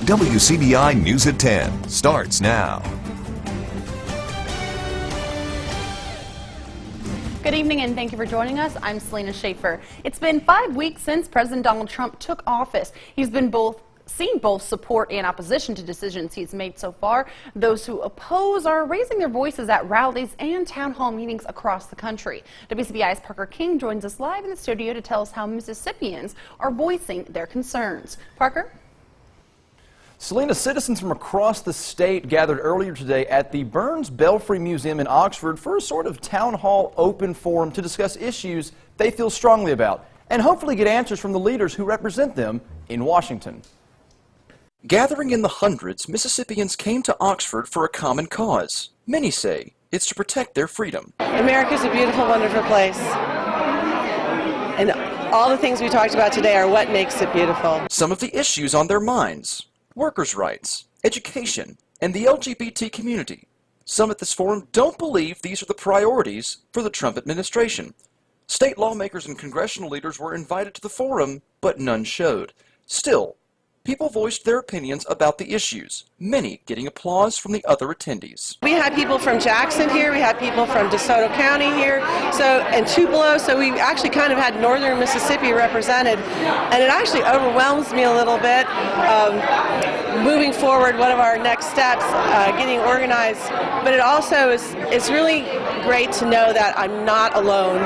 WCBI News at 10 starts now. Good evening and thank you for joining us. I'm Selena Schaefer. It's been 5 weeks since President Donald Trump took office. He's been seen both support and opposition to decisions he's made so far. Those who oppose are raising their voices at rallies and town hall meetings across the country. WCBI's Parker King joins us live in the studio to tell us how Mississippians are voicing their concerns. Parker? Selena, citizens from across the state gathered earlier today at the Burns Belfry Museum in Oxford for a sort of town hall open forum to discuss issues they feel strongly about and hopefully get answers from the leaders who represent them in Washington. Gathering in the hundreds, Mississippians came to Oxford for a common cause. Many say it's to protect their freedom. America's a beautiful, wonderful place. And all the things we talked about today are what makes it beautiful. Some of the issues on their minds: workers' rights, education, and the LGBT community. Some at this forum don't believe these are the priorities for the Trump administration. State lawmakers and congressional leaders were invited to the forum, but none showed. Still, people voiced their opinions about the issues, many getting applause from the other attendees. We had people from Jackson here, we had people from DeSoto County here, and Tupelo, so we actually kind of had northern Mississippi represented, and it actually overwhelms me a little bit. Moving forward, one of our next steps, getting organized, but it also it's really great to know that I'm not alone,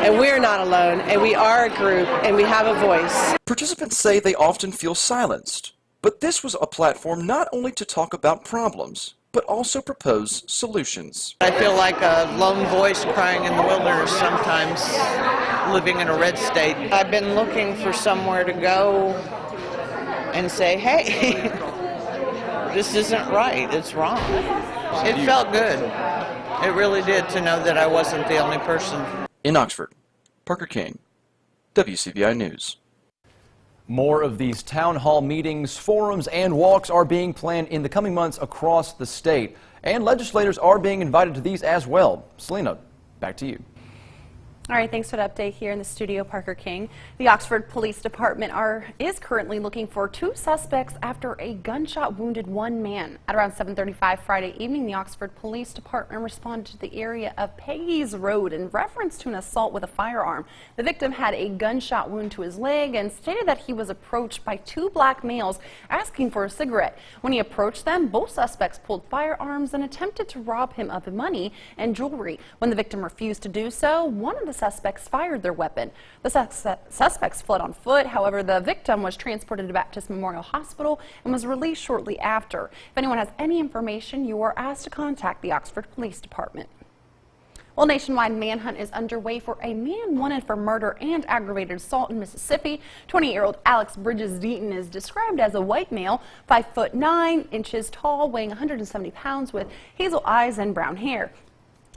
and we're not alone, and we are a group, and we have a voice. Participants say they often feel silenced, but this was a platform not only to talk about problems, but also propose solutions. I feel like a lone voice crying in the wilderness sometimes, living in a red state. I've been looking for somewhere to go and say, hey, this isn't right, it's wrong. It felt good. It really did, to know that I wasn't the only person. In Oxford, Parker King, WCBI News. More of these town hall meetings, forums, and walks are being planned in the coming months across the state. And legislators are being invited to these as well. Selena, back to you. All right, thanks for the update here in the studio, Parker King. The Oxford Police Department is currently looking for 2 suspects after a gunshot wounded one man. At around 7:35 Friday evening, the Oxford Police Department responded to the area of Peggy's Road in reference to an assault with a firearm. The victim had a gunshot wound to his leg and stated that he was approached by 2 black males asking for a cigarette. When he approached them, both suspects pulled firearms and attempted to rob him of money and jewelry. When the victim refused to do so, one of the suspects fired their weapon. The suspects fled on foot. However, the victim was transported to Baptist Memorial Hospital and was released shortly after. If anyone has any information, you are asked to contact the Oxford Police Department. Well, nationwide manhunt is underway for a man wanted for murder and aggravated assault in Mississippi. 20-year-old Alex Bridges Deaton is described as a white male, 5'9" tall, weighing 170 pounds, with hazel eyes and brown hair.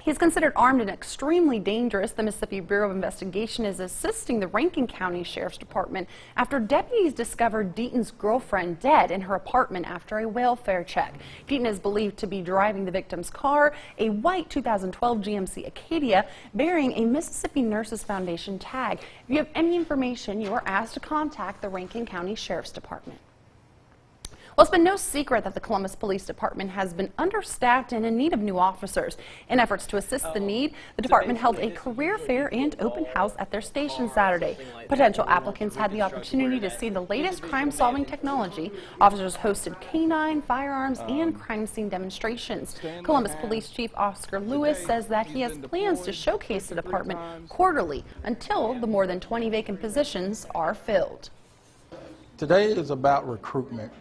He's considered armed and extremely dangerous. The Mississippi Bureau of Investigation is assisting the Rankin County Sheriff's Department after deputies discovered Deaton's girlfriend dead in her apartment after a welfare check. Deaton is believed to be driving the victim's car, a white 2012 GMC Acadia, bearing a Mississippi Nurses Foundation tag. If you have any information, you are asked to contact the Rankin County Sheriff's Department. Well, it's been no secret that the Columbus Police Department has been understaffed and in need of new officers. In efforts to assist the need, the department held a career fair and open house at their station Saturday. Potential applicants had the opportunity to see the latest crime-solving technology. Officers hosted canine, firearms, and crime scene demonstrations. Columbus Police Chief Oscar Lewis says that he has plans to showcase the department quarterly until the more than 20 vacant positions are filled. Today is about recruitment.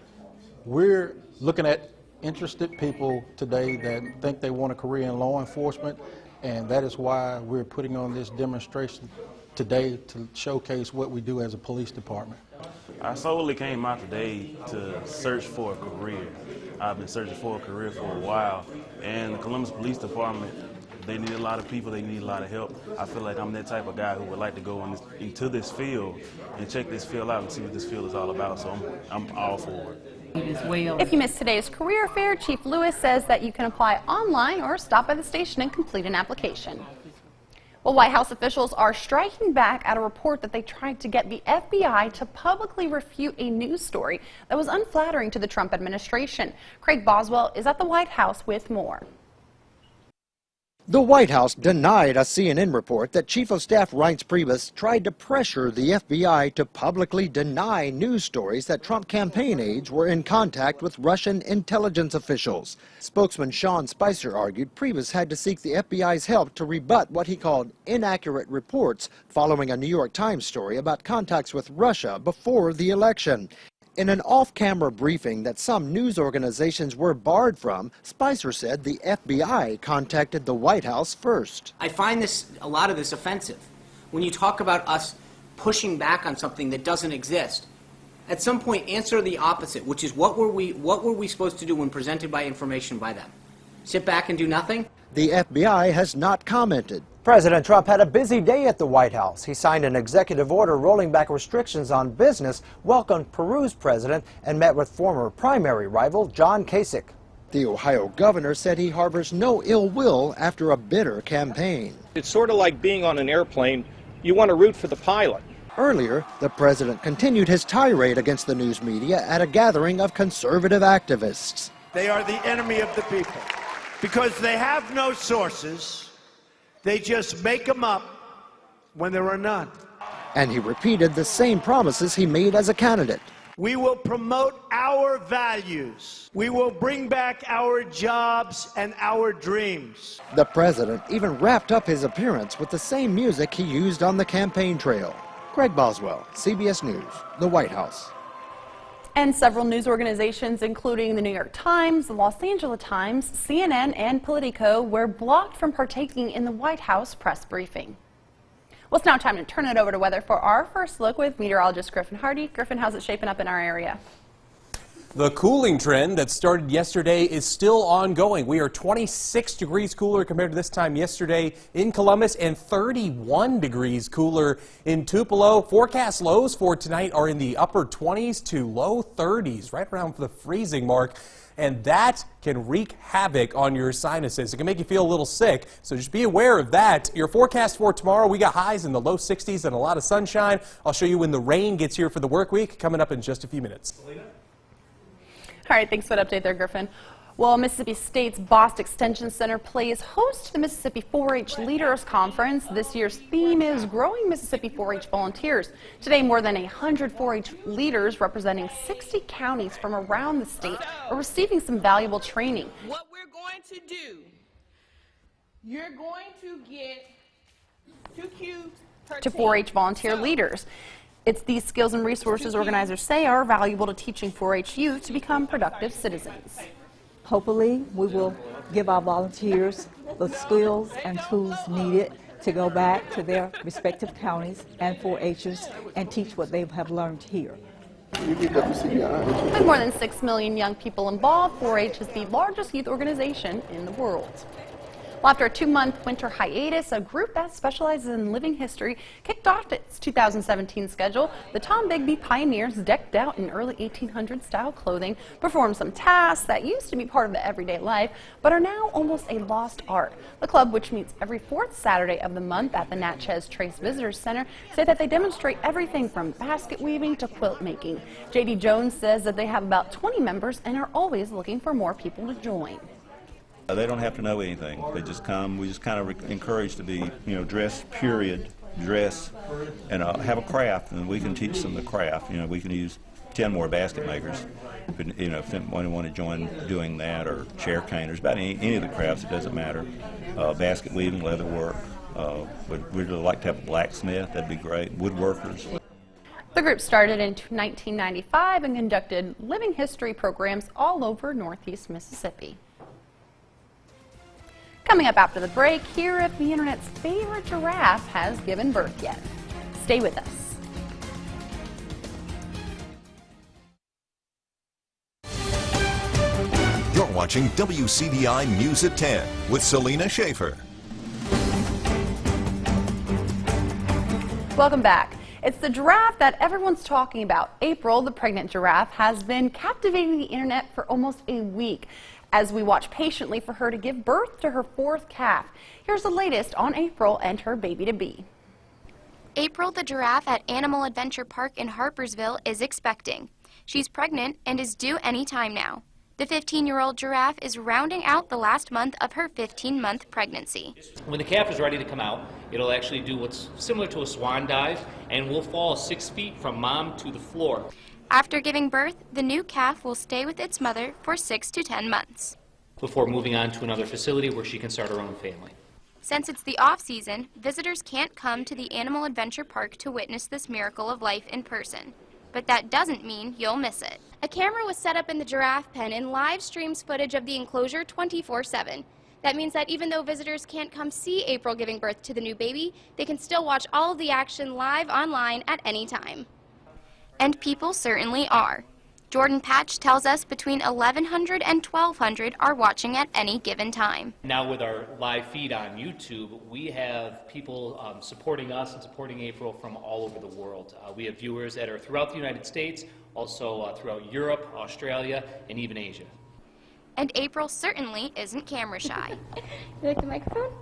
We're looking at interested people today that think they want a career in law enforcement, and that is why we're putting on this demonstration today to showcase what we do as a police department. I solely came out today to search for a career. I've been searching for a career for a while, and the Columbus Police Department, they need a lot of people, they need a lot of help. I feel like I'm that type of guy who would like to go into this field and check this field out and see what this field is all about, so I'm all for it. If you missed today's career fair, Chief Lewis says that you can apply online or stop by the station and complete an application. Well, White House officials are striking back at a report that they tried to get the FBI to publicly refute a news story that was unflattering to the Trump administration. Craig Boswell is at the White House with more. The White House denied a CNN report that Chief of Staff Reince Priebus tried to pressure the FBI to publicly deny news stories that Trump campaign aides were in contact with Russian intelligence officials. Spokesman Sean Spicer argued Priebus had to seek the FBI's help to rebut what he called inaccurate reports following a New York Times story about contacts with Russia before the election. In an off-camera briefing that some news organizations were barred from, Spicer said the FBI contacted the White House first. I find a lot of this offensive. When you talk about us pushing back on something that doesn't exist, at some point answer the opposite, which is what were we supposed to do when presented by information by them? Sit back and do nothing? The FBI has not commented. President Trump had a busy day at the White House. He signed an executive order rolling back restrictions on business, welcomed Peru's president, and met with former primary rival John Kasich. The Ohio governor said he harbors no ill will after a bitter campaign. It's sort of like being on an airplane. You want to root for the pilot. Earlier, the president continued his tirade against the news media at a gathering of conservative activists. They are the enemy of the people because they have no sources. They just make them up when there are none. And he repeated the same promises he made as a candidate. We will promote our values. We will bring back our jobs and our dreams. The president even wrapped up his appearance with the same music he used on the campaign trail. Craig Boswell, CBS News, the White House. And several news organizations, including the New York Times, the Los Angeles Times, CNN, and Politico, were blocked from partaking in the White House press briefing. Well, it's now time to turn it over to weather for our first look with meteorologist Griffin Hardy. Griffin, how's it shaping up in our area? The cooling trend that started yesterday is still ongoing. We are 26 degrees cooler compared to this time yesterday in Columbus and 31 degrees cooler in Tupelo. Forecast lows for tonight are in the upper 20s to low 30s, right around the freezing mark. And that can wreak havoc on your sinuses. It can make you feel a little sick, so just be aware of that. Your forecast for tomorrow, we got highs in the low 60s and a lot of sunshine. I'll show you when the rain gets here for the work week coming up in just a few minutes. All right, thanks for that update there, Griffin. Well, Mississippi State's Bost Extension Center plays host to the Mississippi 4-H Leaders Conference. This year's theme is Growing Mississippi 4-H Volunteers. Today, more than 100 4-H leaders representing 60 counties from around the state are receiving some valuable training. What we're going to do, you're going to get 2 cubes per to team. 4-H volunteer leaders. It's these skills and resources organizers say are valuable to teaching 4-H youth to become productive citizens. Hopefully, we will give our volunteers the skills and tools needed to go back to their respective counties and 4-Hers and teach what they have learned here. With more than 6 million young people involved, 4-H is the largest youth organization in the world. Well, after a 2-month winter hiatus, a group that specializes in living history kicked off its 2017 schedule. The Tom Bigby Pioneers, decked out in early 1800s style clothing, performed some tasks that used to be part of the everyday life, but are now almost a lost art. The club, which meets every 4th Saturday of the month at the Natchez Trace Visitors Center, say that they demonstrate everything from basket weaving to quilt making. J.D. Jones says that they have about 20 members and are always looking for more people to join. They don't have to know anything. They just come. We just kind of encourage to be, dress, dress, and have a craft, and we can teach them the craft. We can use 10 more basket makers. If anyone want to join doing that, or chair caneers, about any of the crafts, it doesn't matter. Basket weaving, leather work. We'd really like to have a blacksmith. That'd be great. Woodworkers. The group started in 1995 and conducted living history programs all over Northeast Mississippi. Coming up after the break, hear if the internet's favorite giraffe has given birth yet. Stay with us. You're watching WCDI News at 10 with Selena Schaefer. Welcome back. It's the giraffe that everyone's talking about. April, the pregnant giraffe, has been captivating the internet for almost a week. as we watch patiently for her to give birth to her 4th calf. Here's the latest on April and her baby-to-be. April the giraffe at Animal Adventure Park in Harpersville is expecting. She's pregnant and is due any time now. The 15-year-old giraffe is rounding out the last month of her 15-month pregnancy. When the calf is ready to come out, it'll actually do what's similar to a swan dive and will fall 6 feet from mom to the floor. After giving birth, the new calf will stay with its mother for 6 to 10 months. Before moving on to another facility where she can start her own family. Since it's the off-season, visitors can't come to the Animal Adventure Park to witness this miracle of life in person. But that doesn't mean you'll miss it. A camera was set up in the giraffe pen and live streams footage of the enclosure 24/7. That means that even though visitors can't come see April giving birth to the new baby, they can still watch all of the action live online at any time. And people certainly are. Jordan Patch tells us between 1,100 and 1,200 are watching at any given time. Now with our live feed on YouTube, we have people supporting us and supporting April from all over the world. We have viewers that are throughout the United States, also throughout Europe, Australia, and even Asia. And April certainly isn't camera shy. You like the microphone?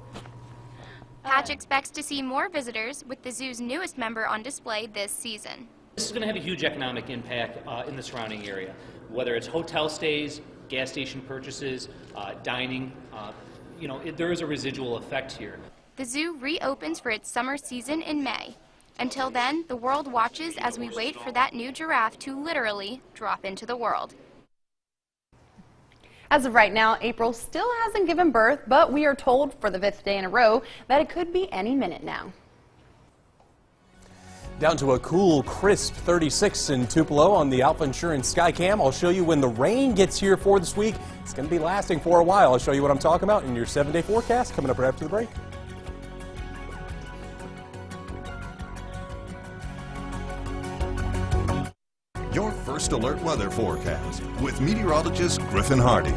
Patch expects to see more visitors with the zoo's newest member on display this season. This is going to have a huge economic impact in the surrounding area, whether it's hotel stays, gas station purchases, dining. There is a residual effect here. The zoo reopens for its summer season in May. Until then, the world watches as we wait for that new giraffe to literally drop into the world. As of right now, April still hasn't given birth, but we are told for the 5th day in a row that it could be any minute now. Down to a cool, crisp 36 in Tupelo on the Alpha Insurance Skycam. I'll show you when the rain gets here for this week. It's going to be lasting for a while. I'll show you what I'm talking about in your 7-day forecast coming up right after the break. Your first alert weather forecast with meteorologist Griffin Hardy.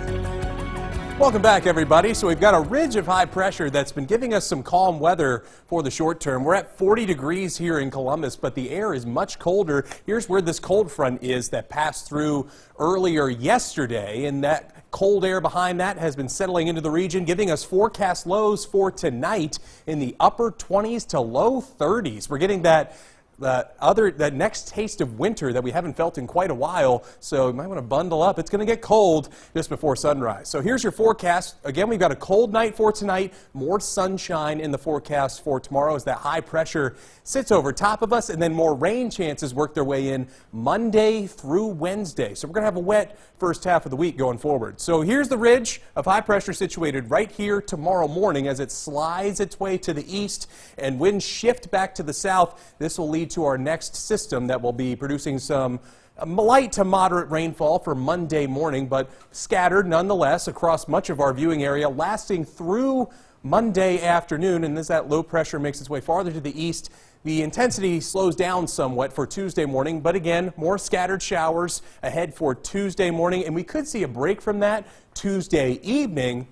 Welcome back, everybody. So we've got a ridge of high pressure that's been giving us some calm weather for the short term. We're at 40 degrees here in Columbus, but the air is much colder. Here's where this cold front is that passed through earlier yesterday, and that cold air behind that has been settling into the region, giving us forecast lows for tonight in the upper 20s to low 30s. We're getting that next taste of winter that we haven't felt in quite a while, so you might want to bundle up. It's going to get cold just before sunrise. So here's your forecast. Again, we've got a cold night for tonight, more sunshine in the forecast for tomorrow as that high pressure sits over top of us, and then more rain chances work their way in Monday through Wednesday. So we're going to have a wet first half of the week going forward. So here's the ridge of high pressure situated right here tomorrow morning as it slides its way to the east and winds shift back to the south. This will lead to our next system that will be producing some light to moderate rainfall for Monday morning, but scattered nonetheless across much of our viewing area, lasting through Monday afternoon. And as that low pressure makes its way farther to the east, the intensity slows down somewhat for Tuesday morning, but again, more scattered showers ahead for Tuesday morning, and we could see a break from that Tuesday evening.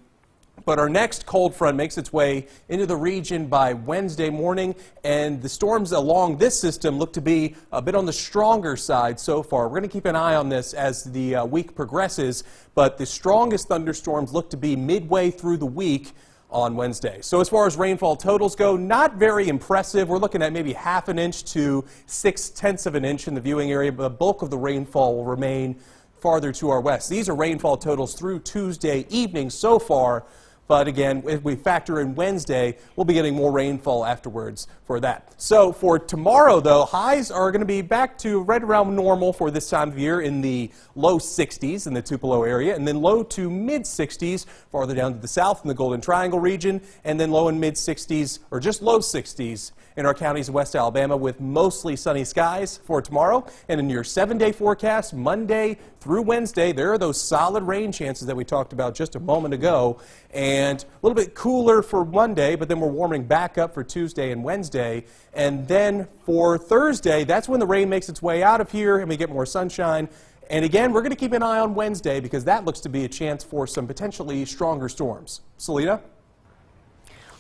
But our next cold front makes its way into the region by Wednesday morning, and the storms along this system look to be a bit on the stronger side so far. We're going to keep an eye on this as the week progresses, but the strongest thunderstorms look to be midway through the week on Wednesday. So as far as rainfall totals go, not very impressive. We're looking at maybe 1/2 inch to 6/10 of an inch in the viewing area, but the bulk of the rainfall will remain farther to our west. These are rainfall totals through Tuesday evening so far. But again, if we factor in Wednesday, we'll be getting more rainfall afterwards for that. So for tomorrow, though, highs are going to be back to right around normal for this time of year in the low 60s in the Tupelo area, and then low to mid 60s farther down to the south in the Golden Triangle region, and then low and mid 60s, or just low 60s in our counties of West Alabama with mostly sunny skies for tomorrow. And in your 7-day forecast, Monday through Wednesday, there are those solid rain chances that we talked about just a moment ago. And a little bit cooler for Monday, but then we're warming back up for Tuesday and Wednesday. And then for Thursday, that's when the rain makes its way out of here and we get more sunshine. And again, we're going to keep an eye on Wednesday because that looks to be a chance for some potentially stronger storms. Selena?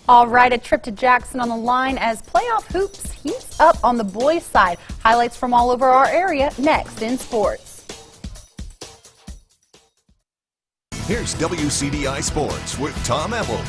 All right, a trip to Jackson on the line as playoff hoops heats up on the boys' side. Highlights from all over our area next in sports. Here's WCDI Sports with Tom Ebel.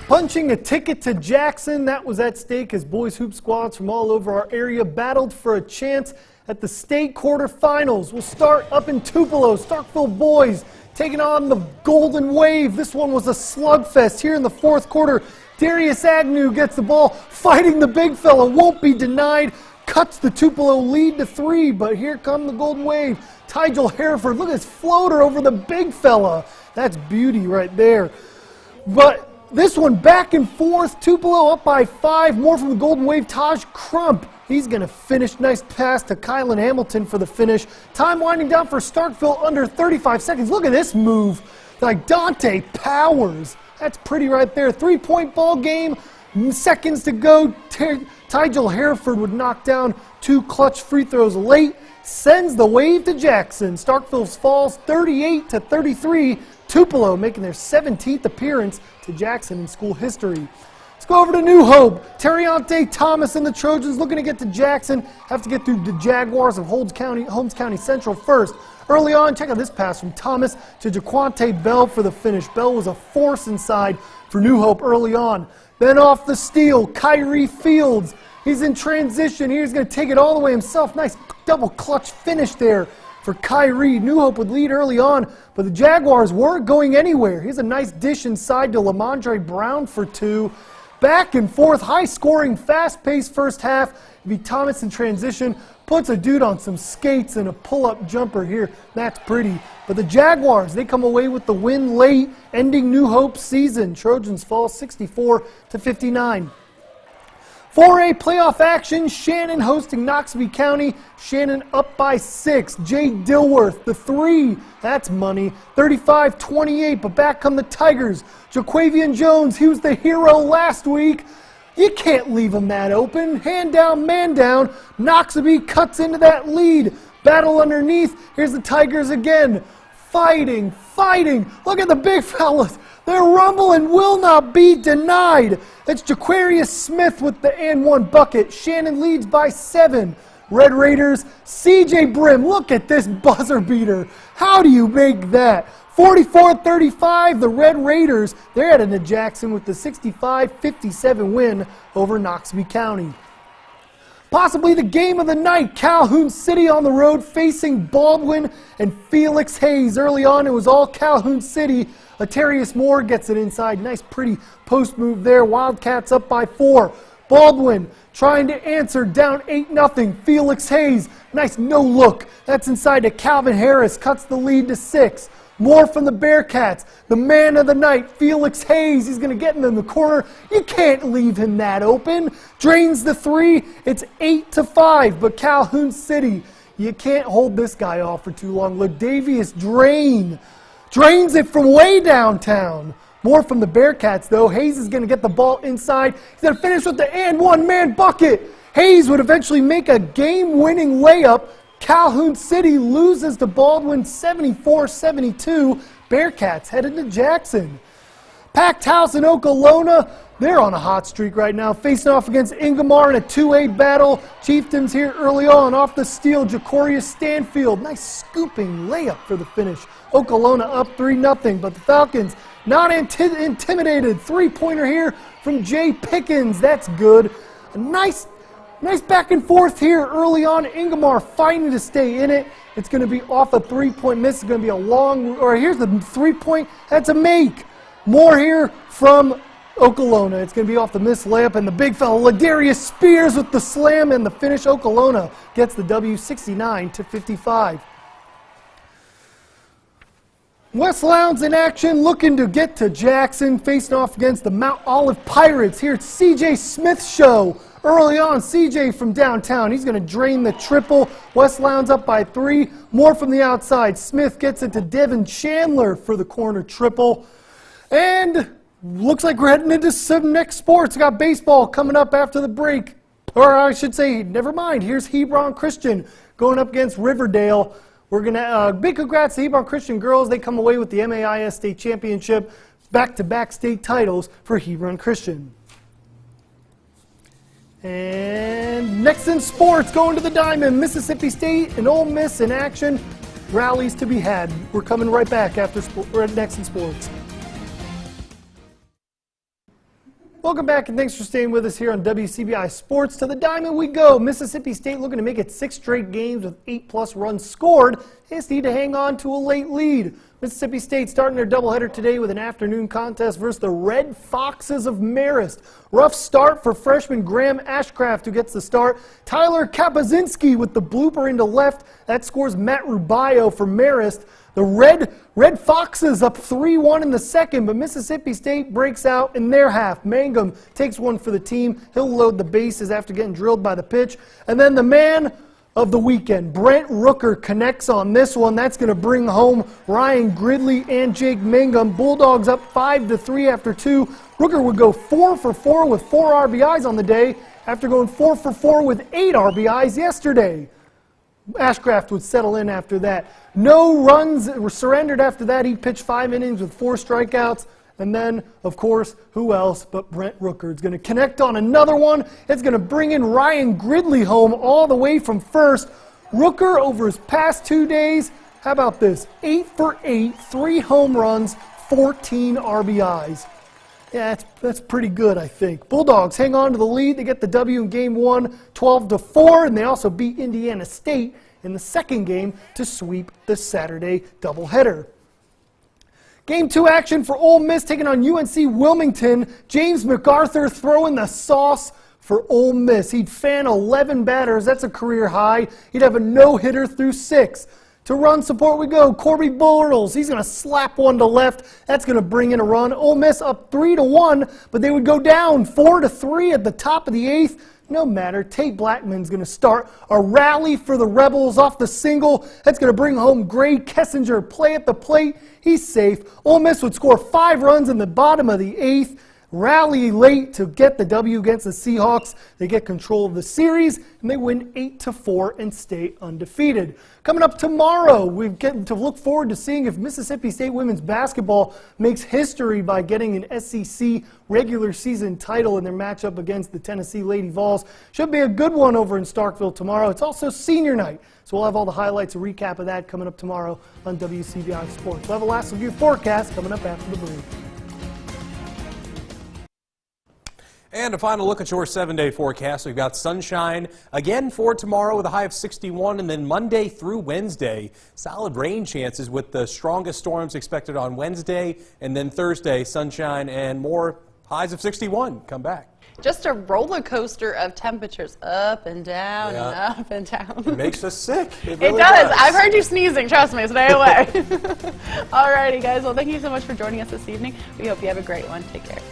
Punching a ticket to Jackson, that was at stake as boys hoop squads from all over our area battled for a chance at the state quarterfinals. We'll start up in Tupelo. Starkville boys taking on the Golden Wave. This one was a slugfest here in the fourth quarter. Darius Agnew gets the ball, fighting the big fella, won't be denied, cuts the Tupelo lead to 3, but here come the Golden Wave. Tygel Hereford, look at his floater over the big fella. That's beauty right there. But this one back and forth, Tupelo up by 5, more from the Golden Wave. Taj Crump, he's going to finish. Nice pass to Kylan Hamilton for the finish. Time winding down for Starkville, under 35 seconds. Look at this move, like Dante Powers. That's pretty right there. 3-point ball game, seconds to go. Tygel Hereford would knock down 2 clutch free throws late, sends the Wave to Jackson. Starkville falls 38-33. Tupelo making their 17th appearance to Jackson in school history. Let's go over to New Hope. Terriante Thomas and the Trojans looking to get to Jackson. Have to get through the Jaguars of Holmes County Central first. Early on, check out this pass from Thomas to Jaquante Bell for the finish. Bell was a force inside for New Hope early on. Then off the steal, Kyrie Fields. He's in transition. He's going to take it all the way himself. Nice double clutch finish there for Kyrie. New Hope would lead early on, but the Jaguars weren't going anywhere. Here's a nice dish inside to Lamondre Brown for 2. Back and forth, high-scoring, fast-paced first half. V. Thomas in transition puts a dude on some skates and a pull-up jumper here. That's pretty. But the Jaguars, they come away with the win late, ending New Hope's season. Trojans fall 64-59. 4A playoff action, Shannon hosting Noxubee County. Shannon up by 6. Jay Dilworth, the 3. That's money. 35-28, but back come the Tigers. Jaquavian Jones, he was the hero last week. You can't leave him that open. Hand down, man down. Noxubee cuts into that lead. Battle underneath. Here's the Tigers again. Fighting. Look at the big fellas. Their rumble and will not be denied. It's Jaquarius Smith with the and 1 bucket. Shannon leads by 7. Red Raiders, CJ Brim. Look at this buzzer beater. How do you make that? 44-35, the Red Raiders, they're headed to Jackson with the 65-57 win over Noxubee County. Possibly the game of the night, Calhoun City on the road facing Baldwin and Felix Hayes. Early on, it was all Calhoun City. Atarius Moore gets it inside. Nice, pretty post move there. Wildcats up by 4. Baldwin trying to answer, down 8-0. Felix Hayes, nice no look. That's inside to Calvin Harris, cuts the lead to 6. More from the Bearcats. The man of the night, Felix Hayes. He's going to get him in the corner. You can't leave him that open. Drains the 3. It's 8-5, but Calhoun City, you can't hold this guy off for too long. Ladavius drains it from way downtown. More from the Bearcats, though. Hayes is going to get the ball inside. He's going to finish with the and one-man bucket. Hayes would eventually make a game-winning layup. Calhoun City loses to Baldwin 74-72. Bearcats headed to Jackson. Packed house in Okolona. They're on a hot streak right now, facing off against Ingomar in a 2A battle. Chieftains here early on off the steal. Jacorius Stanfield. Nice scooping layup for the finish. Okolona up 3-0, but the Falcons not intimidated. 3-pointer here from Jay Pickens. That's good. A nice back and forth here early on. Ingomar fighting to stay in it. It's going to be off a 3-point miss. It's going to be a long, or here's the 3-point. That's a make. More here from Okolona. It's going to be off the missed layup, and the big fella, Ladarius Spears with the slam and the finish. Okolona gets the W 69-55. West Lowndes in action, looking to get to Jackson, facing off against the Mount Olive Pirates. Here it's CJ Smith's show. Early on, CJ from downtown. He's going to drain the triple. West Lowndes up by 3. More from the outside. Smith gets it to Devin Chandler for the corner triple. And looks like we're heading into some next sports. We got baseball coming up after the break. Or I should say, never mind. Here's Hebron Christian going up against Riverdale. We're going to, big congrats to Hebron Christian girls. They come away with the MAIS State Championship. Back-to-back state titles for Hebron Christian. And next in sports, going to the Diamond, Mississippi State and Ole Miss in action. rallies to be had. We're coming right back after next in sports. Welcome back and thanks for staying with us here on WCBI Sports. To the diamond we go. Mississippi State looking to make it 6 straight games with 8+ runs scored. They just need to hang on to a late lead. Mississippi State starting their doubleheader today with an afternoon contest versus the Red Foxes of Marist. Rough start for freshman Graham Ashcraft, who gets the start. Tyler Kapazinski with the blooper into left. That scores Matt Rubio for Marist. The Red Foxes up 3-1 in the second, but Mississippi State breaks out in their half. Mangum takes one for the team. He'll load the bases after getting drilled by the pitch. And then the man of the weekend, Brent Rooker, connects on this one. That's going to bring home Ryan Gridley and Jake Mangum. Bulldogs up 5-3 after 2. Rooker would go 4 for 4 with 4 RBIs on the day after going 4 for 4 with 8 RBIs yesterday. Ashcraft would settle in after that. No runs were surrendered after that. He pitched 5 innings with 4 strikeouts. And then, of course, who else but Brent Rooker is going to connect on another one. It's going to bring in Ryan Gridley home all the way from first. Rooker, over his past 2 days, how about this? 8 for 8, 3 home runs, 14 RBIs. Yeah, that's pretty good, I think. Bulldogs hang on to the lead. They get the W in Game 1, 12-4, and they also beat Indiana State in the second game to sweep the Saturday doubleheader. Game 2 action for Ole Miss taking on UNC Wilmington. James MacArthur throwing the sauce for Ole Miss. He'd fan 11 batters. That's a career high. He'd have a no-hitter through 6. To run support we go. Corby Bortles, he's going to slap one to left. That's going to bring in a run. Ole Miss up 3-1, but they would go down 4-3 at the top of the 8th. No matter. Tate Blackman's going to start a rally for the Rebels off the single. That's going to bring home Gray Kessinger. Play at the plate. He's safe. Ole Miss would score 5 runs in the bottom of the 8th. Rally late to get the W against the Seahawks. They get control of the series, and they win 8-4 and stay undefeated. Coming up tomorrow, we get to look forward to seeing if Mississippi State women's basketball makes history by getting an SEC regular season title in their matchup against the Tennessee Lady Vols. Should be a good one over in Starkville tomorrow. It's also senior night, so we'll have all the highlights, a recap of that coming up tomorrow on WCBI Sports. We'll have a last review forecast coming up after the break. And a final look at your 7-day forecast. We've got sunshine again for tomorrow with a high of 61, and then Monday through Wednesday, solid rain chances with the strongest storms expected on Wednesday, and then Thursday, sunshine and more highs of 61 come back. Just a roller coaster of temperatures, up and down and up and down. It makes us sick. It It really does. I've heard you sneezing. Trust me. Stay away. Alrighty, guys. Well, thank you so much for joining us this evening. We hope you have a great one. Take care.